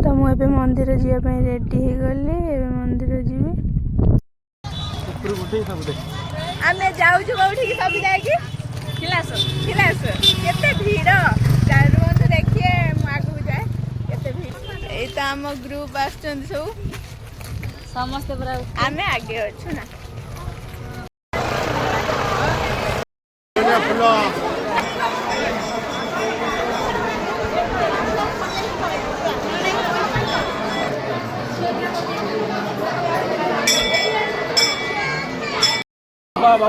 तो मुझे मंदिर जावाई रेडी हो गली मंदिर जीवी आम जाऊँ कौटी सब जाकि केते भीड़ चारू बंधु देखिए आगू जाए केते भीड़ ये तो आम ग्रुप आसुचंदी सब समस्ते आम आगे अच्छु ना बाबा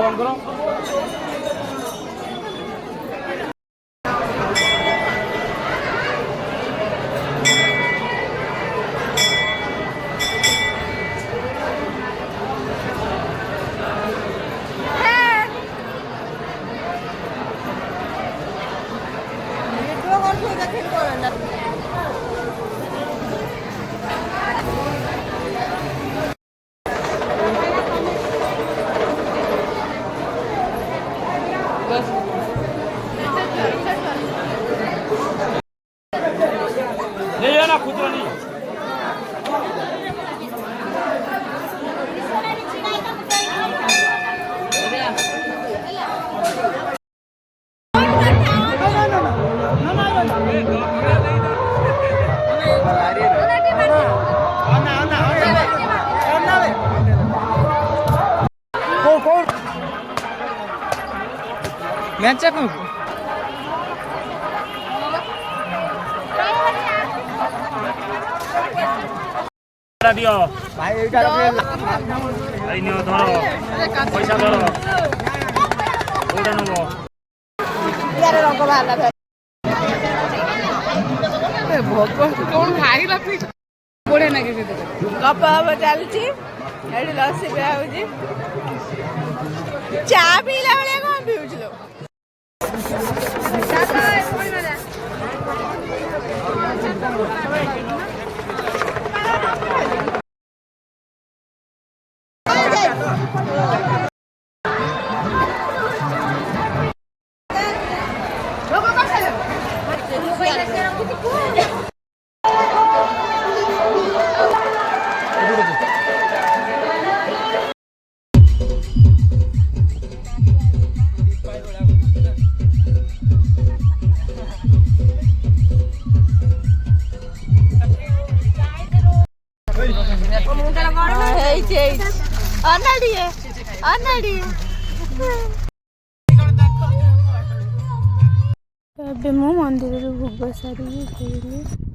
नहीं ना खुद नहीं मैच चेक दियो भाई एटा भाई नियो धरो पैसा धरो ओटा नबो यार रंग बाहरला ए भगवान कोन खाइला पी पड़े ना के कप अब चलची एडी लस्सी पिया होजी चा पीला बेले कोन पिउछलो चाचा कोई ना ଏବେ ମୁଁ ମନ୍ଦିରରୁ ଭୋଗ ସାରିକି ଫେରିଲି।